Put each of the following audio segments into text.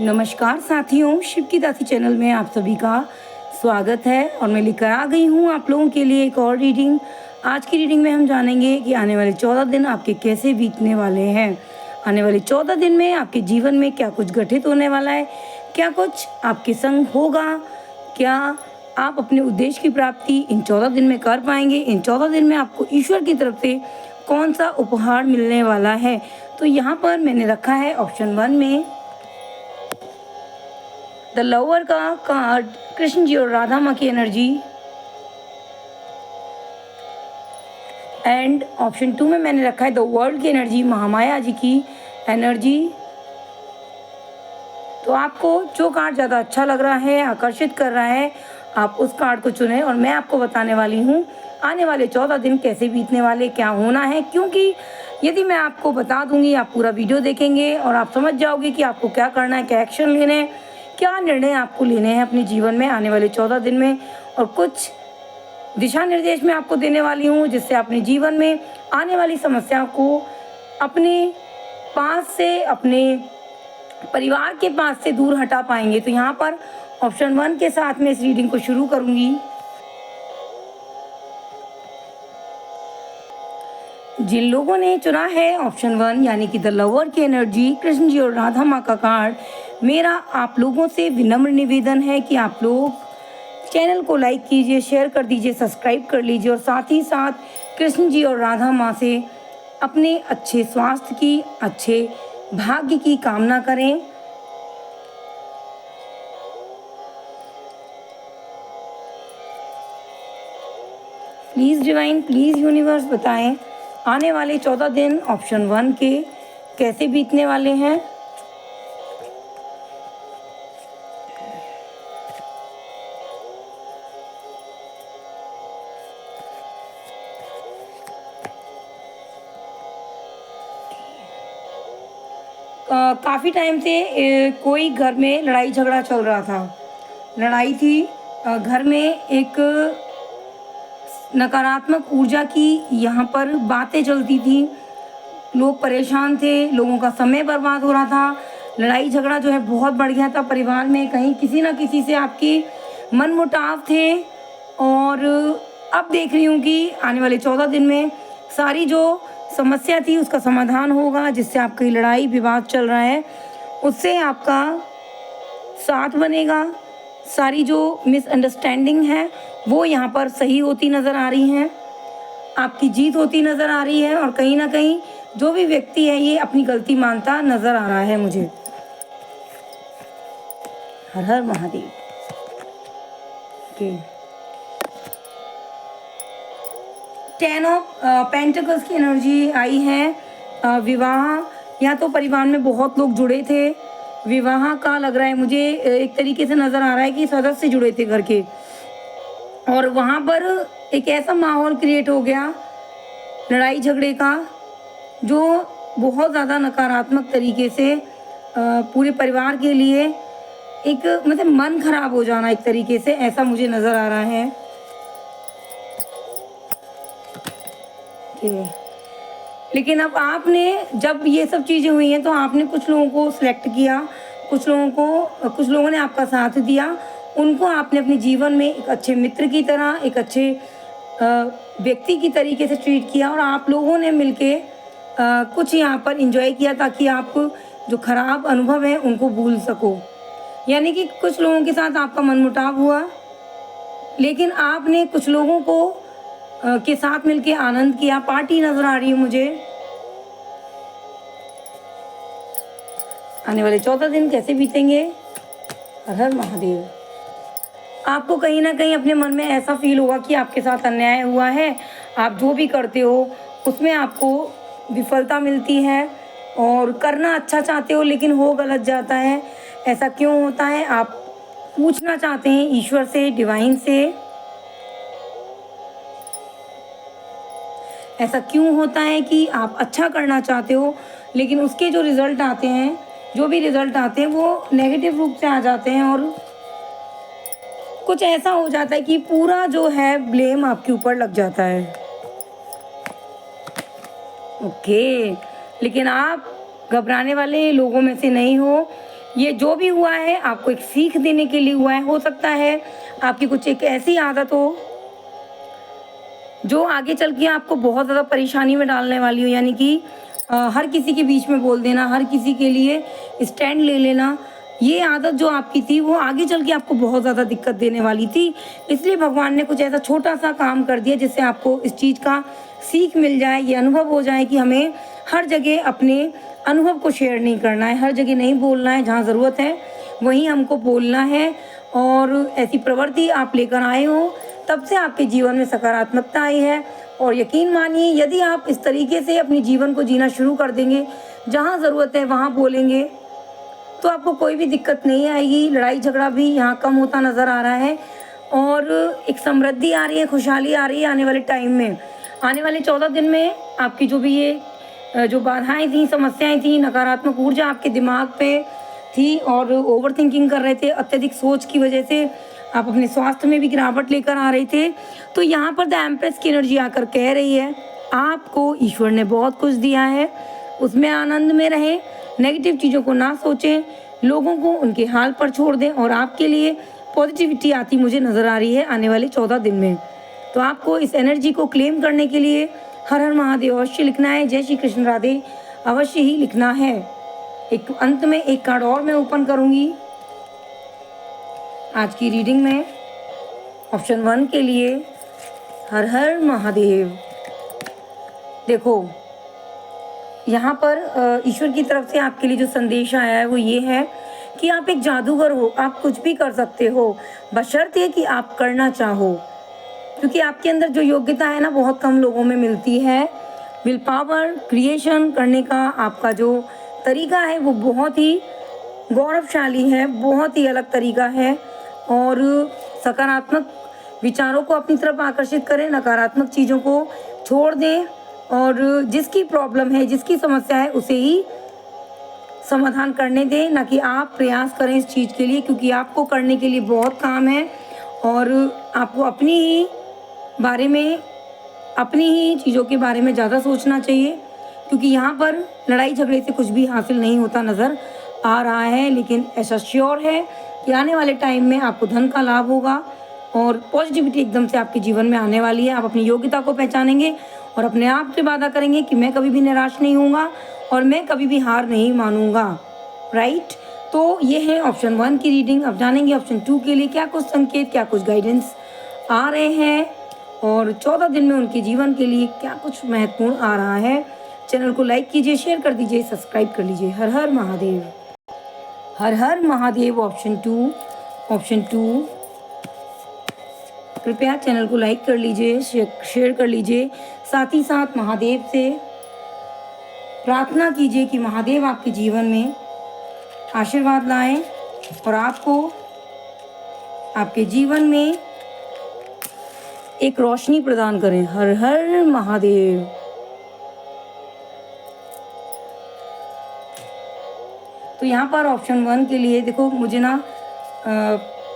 नमस्कार साथियों, शिव की दासी चैनल में आप सभी का स्वागत है और मैं लेकर आ गई हूँ आप लोगों के लिए एक और रीडिंग। आज की रीडिंग में हम जानेंगे कि आने वाले 14 दिन आपके कैसे बीतने वाले हैं। आने वाले 14 दिन में आपके जीवन में क्या कुछ घटित होने वाला है, क्या कुछ आपके संग होगा, क्या आप अपने उद्देश्य की प्राप्ति इन 14 दिन में कर पाएंगे। इन 14 दिन में आपको ईश्वर की तरफ से कौन सा उपहार मिलने वाला है। तो यहाँ पर मैंने रखा है ऑप्शन 1 में द लवर का कार्ड, कृष्ण जी और राधा माँ की एनर्जी, एंड ऑप्शन 2 में मैंने रखा है द वर्ल्ड की एनर्जी, महामाया जी की एनर्जी। तो आपको जो कार्ड ज़्यादा अच्छा लग रहा है, आकर्षित कर रहा है, आप उस कार्ड को चुनें और मैं आपको बताने वाली हूँ आने वाले 14 दिन कैसे बीतने वाले, क्या होना है। क्योंकि यदि मैं आपको बता दूंगी, आप पूरा वीडियो देखेंगे और आप समझ जाओगे कि आपको क्या करना है, क्या एक्शन लेने हैं, क्या निर्णय आपको लेने हैं अपने जीवन में आने वाले 14 दिन में, और कुछ दिशा निर्देश मैं आपको देने वाली हूँ जिससे अपने जीवन में आने वाली समस्या को अपने पास से, अपने परिवार के पास से दूर हटा पाएंगे। तो यहाँ पर ऑप्शन 1 के साथ में इस रीडिंग को शुरू करूँगी। जिन लोगों ने चुना है ऑप्शन 1 यानी कि द लवर की एनर्जी, कृष्ण जी और राधा माँ का कार्ड, मेरा आप लोगों से विनम्र निवेदन है कि आप लोग चैनल को लाइक कीजिए, शेयर कर दीजिए, सब्सक्राइब कर लीजिए और साथ ही साथ कृष्ण जी और राधा माँ से अपने अच्छे स्वास्थ्य की, अच्छे भाग्य की कामना करें। प्लीज़ डिवाइन, प्लीज़ यूनिवर्स बताएं आने वाले 14 दिन ऑप्शन 1 के कैसे बीतने वाले हैं। काफ़ी टाइम से कोई घर में लड़ाई झगड़ा चल रहा था, लड़ाई थी घर में, एक नकारात्मक ऊर्जा की यहाँ पर बातें चलती थी, लोग परेशान थे, लोगों का समय बर्बाद हो रहा था, लड़ाई झगड़ा जो है बहुत बढ़ गया था परिवार में, कहीं किसी ना किसी से आपकी मनमुटाव थे। और अब देख रही हूँ कि आने वाले 14 दिन में सारी जो समस्या थी उसका समाधान होगा, जिससे आपकी लड़ाई विवाद चल रहा है उससे आपका साथ बनेगा। सारी जो मिसअंडरस्टैंडिंग है वो यहाँ पर सही होती नज़र आ रही हैं, आपकी जीत होती नज़र आ रही है और कहीं ना कहीं जो भी व्यक्ति है ये अपनी गलती मानता नज़र आ रहा है मुझे। हर हर महादेव। ओके, 10 ऑफ पेंटिकल्स की एनर्जी आई है। विवाह, या तो परिवार में बहुत लोग जुड़े थे, विवाह का लग रहा है मुझे, एक तरीके से नज़र आ रहा है कि सदस्य जुड़े थे घर के और वहाँ पर एक ऐसा माहौल क्रिएट हो गया लड़ाई झगड़े का जो बहुत ज़्यादा नकारात्मक तरीके से पूरे परिवार के लिए एक मतलब मन खराब हो जाना एक तरीके से, ऐसा मुझे नज़र आ रहा है। लेकिन अब आपने जब ये सब चीज़ें हुई हैं तो आपने कुछ लोगों को सिलेक्ट किया, कुछ लोगों ने आपका साथ दिया, उनको आपने अपने जीवन में एक अच्छे मित्र की तरह, एक अच्छे व्यक्ति की तरीके से ट्रीट किया और आप लोगों ने मिलके कुछ यहाँ पर एंजॉय किया ताकि आप जो खराब अनुभव है उनको भूल सको। यानी कि कुछ लोगों के साथ आपका मनमुटाव हुआ लेकिन आपने कुछ लोगों को के साथ मिलके आनंद किया, पार्टी नजर आ रही है मुझे। आने वाले 14 दिन कैसे बीतेंगे? हर हर महादेव। आपको कहीं ना कहीं अपने मन में ऐसा फील होगा कि आपके साथ अन्याय हुआ है, आप जो भी करते हो उसमें आपको विफलता मिलती है और करना अच्छा चाहते हो लेकिन हो गलत जाता है। ऐसा क्यों होता है? आप पूछना चाहते हैं ईश्वर से, डिवाइन से, ऐसा क्यों होता है कि आप अच्छा करना चाहते हो लेकिन उसके जो रिज़ल्ट आते हैं, जो भी रिज़ल्ट आते हैं वो नेगेटिव रूप से आ जाते हैं और कुछ ऐसा हो जाता है कि पूरा जो है ब्लेम आपके ऊपर लग जाता है। ओके, लेकिन आप घबराने वाले लोगों में से नहीं हो। ये जो भी हुआ है आपको एक सीख देने के लिए हुआ है। हो सकता है आपकी कुछ एक ऐसी आदत हो जो आगे चल के आपको बहुत ज़्यादा परेशानी में डालने वाली हो, यानी कि हर किसी के बीच में बोल देना, हर किसी के लिए स्टैंड ले लेना। ये आदत जो आपकी थी वो आगे चल के आपको बहुत ज़्यादा दिक्कत देने वाली थी। इसलिए भगवान ने कुछ ऐसा छोटा-सा काम कर दिया जिससे आपको इस चीज़ का सीख मिल जाए, ये अनुभव हो जाए कि हमें हर जगह अपने अनुभव को शेयर नहीं करना है, हर जगह नहीं बोलना है। जहाँ ज़रूरत है वहीं हमको बोलना है। और ऐसी प्रवृत्ति आप लेकर आए हो, तब से आपके जीवन में सकारात्मकता आई है। और यकीन मानिए, यदि आप इस तरीके से अपने जीवन को जीना शुरू कर देंगे, जहाँ ज़रूरत है वहाँ बोलेंगे, तो आपको कोई भी दिक्कत नहीं आएगी। लड़ाई झगड़ा भी यहाँ कम होता नज़र आ रहा है और एक समृद्धि आ रही है, खुशहाली आ रही है आने वाले टाइम में। आने वाले 14 दिन में आपकी जो भी ये जो बाधाएं थी, समस्याएं थी, नकारात्मक ऊर्जा आपके दिमाग पे थी और ओवर थिंकिंग कर रहे थे, अत्यधिक सोच की वजह से आप अपने स्वास्थ्य में भी गिरावट लेकर आ रहे थे, तो यहाँ पर द एम्प्रेस की एनर्जी आकर कह रही है आपको ईश्वर ने बहुत कुछ दिया है, उसमें आनंद में रहें, नेगेटिव चीज़ों को ना सोचें, लोगों को उनके हाल पर छोड़ दें और आपके लिए पॉजिटिविटी आती मुझे नज़र आ रही है आने वाले 14 दिन में। तो आपको इस एनर्जी को क्लेम करने के लिए हर हर महादेव अवश्य लिखना है, जय श्री कृष्ण राधे अवश्य ही लिखना है। एक अंत में एक कार्ड और मैं ओपन करूंगी आज की रीडिंग में। ऑप्शन 1 के लिए हर हर महादेव। देखो, यहाँ पर ईश्वर की तरफ से आपके लिए जो संदेश आया है वो ये है कि आप एक जादूगर हो, आप कुछ भी कर सकते हो, बशर्ते कि आप करना चाहो। क्योंकि आपके अंदर जो योग्यता है ना, बहुत कम लोगों में मिलती है। विल पावर क्रिएशन करने का आपका जो तरीका है वो बहुत ही गौरवशाली है, बहुत ही अलग तरीका है। और सकारात्मक विचारों को अपनी तरफ आकर्षित करें, नकारात्मक चीज़ों को छोड़ दें और जिसकी प्रॉब्लम है, जिसकी समस्या है, उसे ही समाधान करने दें, ना कि आप प्रयास करें इस चीज़ के लिए। क्योंकि आपको करने के लिए बहुत काम है और आपको अपनी ही बारे में, अपनी ही चीज़ों के बारे में ज़्यादा सोचना चाहिए। क्योंकि यहाँ पर लड़ाई झगड़े से कुछ भी हासिल नहीं होता नज़र आ रहा है। लेकिन ऐसा श्योर है कि आने वाले टाइम में आपको धन का लाभ होगा और पॉजिटिविटी एकदम से आपके जीवन में आने वाली है। आप अपनी योग्यता को पहचानेंगे और अपने आप से वादा करेंगे कि मैं कभी भी निराश नहीं होऊंगा और मैं कभी भी हार नहीं मानूंगा। राइट, तो ये है ऑप्शन 1 की रीडिंग। अब जानेंगे ऑप्शन 2 के लिए क्या कुछ संकेत, क्या कुछ गाइडेंस आ रहे हैं और 14 दिन में उनके जीवन के लिए क्या कुछ महत्वपूर्ण आ रहा है। चैनल को लाइक कीजिए, शेयर कर दीजिए, सब्सक्राइब कर लीजिए। हर हर महादेव, हर हर महादेव। ऑप्शन 2 कृपया चैनल को लाइक कर लीजिए, शेयर कर लीजिए। साथ ही साथ महादेव से प्रार्थना कीजिए कि महादेव आपके जीवन में आशीर्वाद लाएं और आपको आपके जीवन में एक रोशनी प्रदान करें। हर हर महादेव। तो यहाँ पर ऑप्शन 1 के लिए देखो, मुझे ना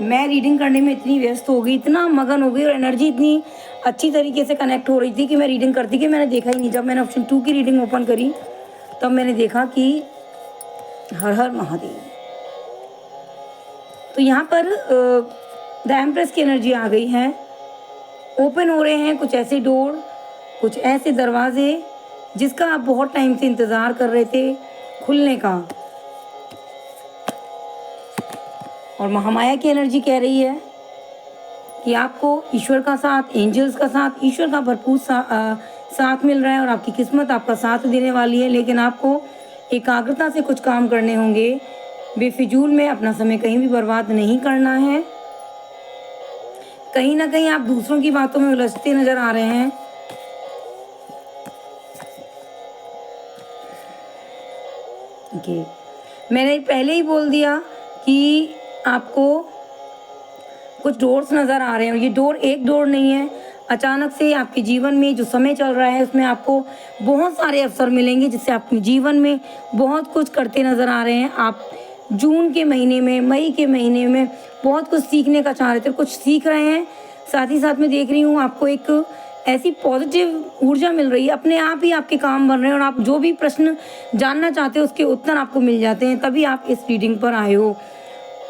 मैं रीडिंग करने में इतनी व्यस्त हो गई, इतना मगन हो गई और एनर्जी इतनी अच्छी तरीके से कनेक्ट हो रही थी कि मैं रीडिंग करती कि मैंने देखा ही नहीं। जब मैंने ऑप्शन 2 की रीडिंग ओपन करी तब मैंने देखा कि हर हर महादेव। तो यहाँ पर द एम्प्रेस की एनर्जी आ गई है। ओपन हो रहे हैं कुछ ऐसे डोर, कुछ ऐसे दरवाजे जिसका आप बहुत टाइम से इंतज़ार कर रहे थे खुलने का। और महामाया की एनर्जी कह रही है कि आपको ईश्वर का साथ, एंजल्स का साथ, ईश्वर का भरपूर साथ मिल रहा है और आपकी किस्मत आपका साथ देने वाली है। लेकिन आपको एकाग्रता से कुछ काम करने होंगे, बेफिजूल में अपना समय कहीं भी बर्बाद नहीं करना है। कहीं ना कहीं आप दूसरों की बातों में उलझते नजर आ रहे हैं। ओके, मैंने पहले ही बोल दिया कि आपको कुछ डोर्स नज़र आ रहे हैं। ये डोर एक डोर नहीं है, अचानक से आपके जीवन में जो समय चल रहा है उसमें आपको बहुत सारे अवसर मिलेंगे जिससे आप जीवन में बहुत कुछ करते नज़र आ रहे हैं। आप जून के महीने में, मई के महीने में बहुत कुछ सीखने का चाह रहे थे, कुछ सीख रहे हैं। साथ ही साथ मैं देख रही हूँ आपको एक ऐसी पॉजिटिव ऊर्जा मिल रही है, अपने आप ही आपके काम बन रहे हैं और आप जो भी प्रश्न जानना चाहते हो उसके उत्तर आपको मिल जाते हैं, तभी आप इस रीडिंग पर आए हो।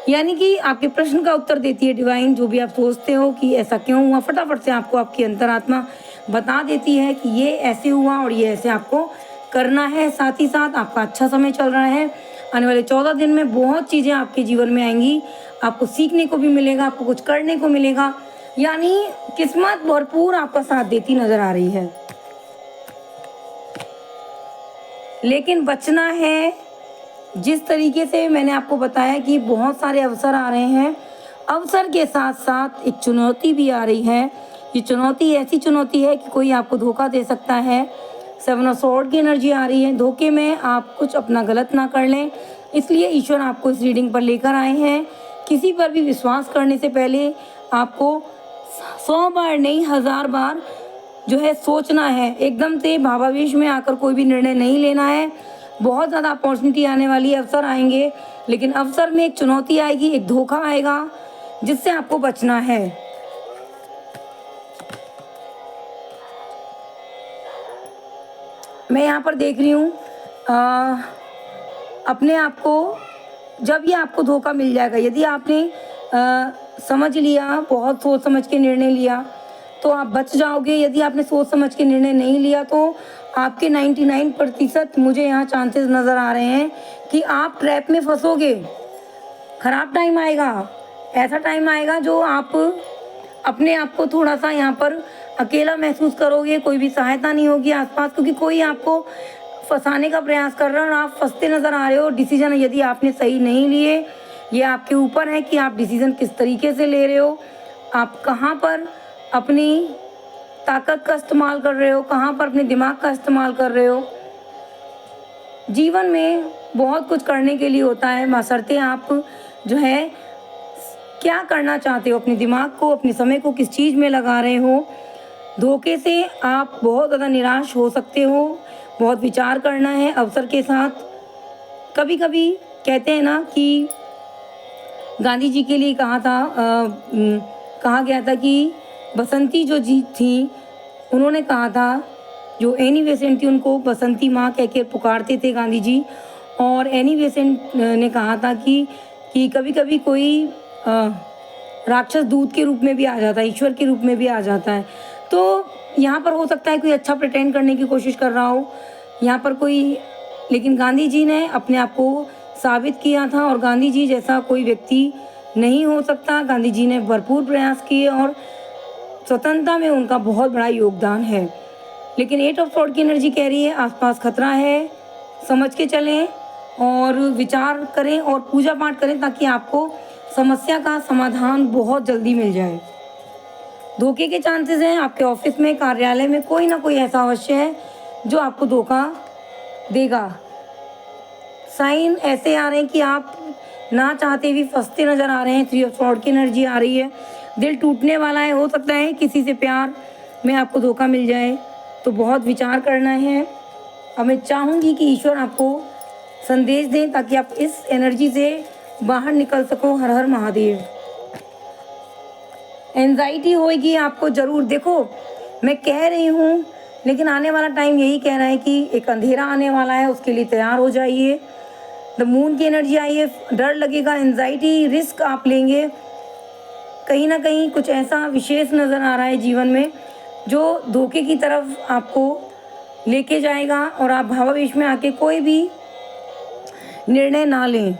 यानी कि आपके प्रश्न का उत्तर देती है डिवाइन। जो भी आप सोचते हो कि ऐसा क्यों हुआ, फटाफट से आपको आपकी अंतरात्मा बता देती है कि ये ऐसे हुआ और ये ऐसे आपको करना है। साथ ही साथ आपका अच्छा समय चल रहा है, आने वाले 14 दिन में बहुत चीज़ें आपके जीवन में आएंगी, आपको सीखने को भी मिलेगा, आपको कुछ करने को मिलेगा। यानी किस्मत भरपूर आपका साथ देती नजर आ रही है, लेकिन बचना है। जिस तरीके से मैंने आपको बताया कि बहुत सारे अवसर आ रहे हैं, अवसर के साथ साथ एक चुनौती भी आ रही है। ये चुनौती ऐसी चुनौती है कि कोई आपको धोखा दे सकता है। 7 ऑफ स्वॉर्ड की एनर्जी आ रही है। धोखे में आप कुछ अपना गलत ना कर लें, इसलिए ईश्वर आपको इस रीडिंग पर लेकर आए हैं। किसी पर भी विश्वास करने से पहले आपको 100 बार नहीं 1000 बार जो है सोचना है। एकदम से भावावेश में आकर कोई भी निर्णय नहीं लेना है। बहुत ज़्यादा अपॉर्चुनिटी आने वाली है, अवसर आएंगे, लेकिन अवसर में एक चुनौती आएगी, एक धोखा आएगा जिससे आपको बचना है। मैं यहाँ पर देख रही हूँ अपने आप को, जब ये आपको धोखा मिल जाएगा, यदि आपने समझ लिया, बहुत सोच समझ के निर्णय लिया तो आप बच जाओगे। यदि आपने सोच समझ के निर्णय नहीं लिया तो आपके 99% मुझे यहाँ चांसेस नज़र आ रहे हैं कि आप ट्रैप में फंसोगे। खराब टाइम आएगा, ऐसा टाइम आएगा जो आप अपने आप को थोड़ा सा यहाँ पर अकेला महसूस करोगे। कोई भी सहायता नहीं होगी आसपास, क्योंकि कोई आपको फंसाने का प्रयास कर रहा है और आप फंसते नज़र आ रहे हो। डिसीजन यदि आपने सही नहीं लिए, ये आपके ऊपर है कि आप डिसीजन किस तरीके से ले रहे हो, आप कहाँ पर अपनी ताकत का इस्तेमाल कर रहे हो, कहाँ पर अपने दिमाग का इस्तेमाल कर रहे हो। जीवन में बहुत कुछ करने के लिए होता है, बशर्ते आप जो है क्या करना चाहते हो, अपने दिमाग को, अपने समय को किस चीज़ में लगा रहे हो। धोखे से आप बहुत ज़्यादा निराश हो सकते हो, बहुत विचार करना है अवसर के साथ। कभी कभी कहते हैं ना कि गांधी जी के लिए कहा गया था कि बसंती जो जी थी, उन्होंने कहा था, जो एनी बेसेंट थी उनको बसंती माँ कह के पुकारते थे गांधी जी। और एनी बेसेंट ने कहा था कि कभी कभी कोई राक्षस दूत के रूप में भी आ जाता है, ईश्वर के रूप में भी आ जाता है। तो यहाँ पर हो सकता है कोई अच्छा प्रिटेंड करने की कोशिश कर रहा हो यहाँ पर कोई, लेकिन गांधी जी ने अपने आप को साबित किया था और गांधी जी जैसा कोई व्यक्ति नहीं हो सकता। गांधी जी ने भरपूर प्रयास किए और स्वतंत्रता में उनका बहुत बड़ा योगदान है। लेकिन 8 ऑफ स्वॉर्ड की एनर्जी कह रही है आसपास खतरा है, समझ के चलें और विचार करें और पूजा पाठ करें ताकि आपको समस्या का समाधान बहुत जल्दी मिल जाए। धोखे के चांसेस हैं आपके ऑफिस में, कार्यालय में, कोई ना कोई ऐसा अवश्य है जो आपको धोखा देगा। साइन ऐसे आ रहे हैं कि आप ना चाहते भी फंसते नजर आ रहे हैं। 3 ऑफ स्वॉर्ड की एनर्जी आ रही है, दिल टूटने वाला है। हो सकता है किसी से प्यार में आपको धोखा मिल जाए, तो बहुत विचार करना है। अब मैं चाहूँगी कि ईश्वर आपको संदेश दें ताकि आप इस एनर्जी से बाहर निकल सको। हर हर महादेव। एंजाइटी होएगी आपको ज़रूर, देखो मैं कह रही हूँ, लेकिन आने वाला टाइम यही कह रहा है कि एक अंधेरा आने वाला है, उसके लिए तैयार हो जाइए। द मून की एनर्जी आई है, डर लगेगा, एंजाइटी, रिस्क आप लेंगे। कहीं ना कहीं कुछ ऐसा विशेष नज़र आ रहा है जीवन में जो धोखे की तरफ आपको लेके जाएगा और आप भावावेश में आके कोई भी निर्णय ना लें।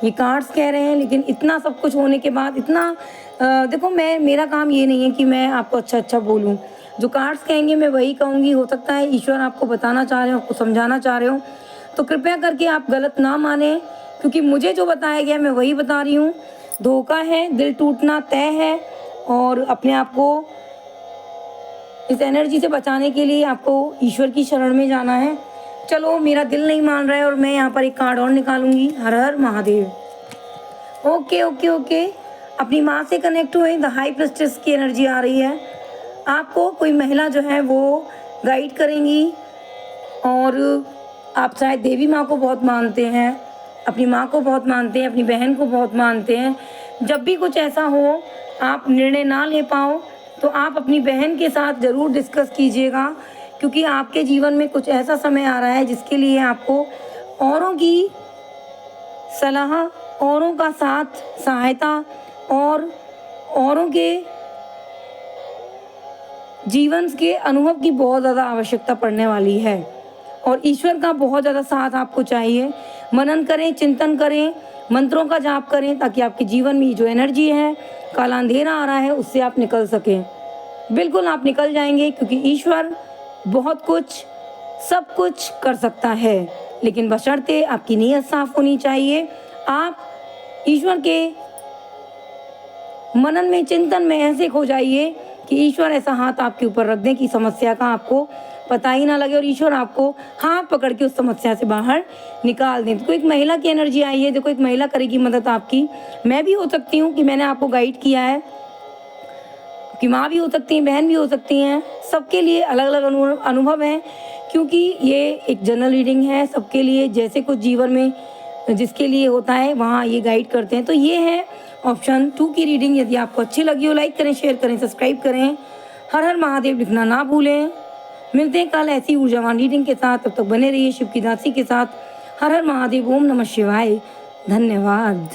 ये कार्ड्स कह रहे हैं, लेकिन इतना सब कुछ होने के बाद इतना देखो, मेरा काम ये नहीं है कि मैं आपको अच्छा बोलूं। जो कार्ड्स कहेंगे मैं वही कहूँगी। हो सकता है ईश्वर आपको बताना चाह रहे हो, आपको समझाना चाह रहे हो, तो कृपया करके आप गलत ना माने, क्योंकि मुझे जो बताया गया मैं वही बता रही हूँ। धोखा है, दिल टूटना तय है और अपने आप को इस एनर्जी से बचाने के लिए आपको ईश्वर की शरण में जाना है। चलो, मेरा दिल नहीं मान रहा है और मैं यहाँ पर एक कार्ड और निकालूंगी। हर हर महादेव। ओके, अपनी माँ से कनेक्ट हुए। द हाई प्रिस्टेस की एनर्जी आ रही है। आपको कोई महिला जो है वो गाइड करेंगी और आप शायद देवी माँ को बहुत मानते हैं, अपनी माँ को बहुत मानते हैं, अपनी बहन को बहुत मानते हैं। जब भी कुछ ऐसा हो आप निर्णय ना ले पाओ तो आप अपनी बहन के साथ ज़रूर डिस्कस कीजिएगा, क्योंकि आपके जीवन में कुछ ऐसा समय आ रहा है जिसके लिए आपको औरों की सलाह, औरों का साथ, सहायता और औरों के जीवन के अनुभव की बहुत ज़्यादा आवश्यकता पड़ने वाली है और ईश्वर का बहुत ज़्यादा साथ आपको चाहिए। मनन करें, चिंतन करें, मंत्रों का जाप करें, ताकि आपके जीवन में जो एनर्जी है, काला अंधेरा आ रहा है, उससे आप निकल सकें। बिल्कुल आप निकल जाएंगे, क्योंकि ईश्वर बहुत कुछ, सब कुछ कर सकता है, लेकिन बशर्ते आपकी नीयत साफ होनी चाहिए। आप ईश्वर के मनन में, चिंतन में ऐसे खो जाइए कि ईश्वर ऐसा हाथ आपके ऊपर रख दें कि समस्या का आपको पता ही ना लगे और ईश्वर आपको हाथ पकड़ के उस समस्या से बाहर निकाल दें। तो एक महिला की एनर्जी आई है, देखो एक महिला करेगी मदद आपकी। मैं भी हो सकती हूँ कि मैंने आपको गाइड किया है, कि माँ भी हो सकती हैं, बहन भी हो सकती हैं, सबके लिए अलग अलग अनुभव हैं, क्योंकि ये एक जनरल रीडिंग है सबके लिए। जैसे कुछ जीवन में जिसके लिए होता है वहाँ ये गाइड करते हैं। तो ये है ऑप्शन 2 की रीडिंग। यदि आपको अच्छी लगी हो, लाइक करें, शेयर करें, सब्सक्राइब करें। हर हर महादेव लिखना ना भूलें। मिलते हैं कल ऐसी ऊर्जावान रीडिंग के साथ, तब तक बने रहिए शिव की दासी के साथ। हर हर महादेव, ओम नमः शिवाय, धन्यवाद।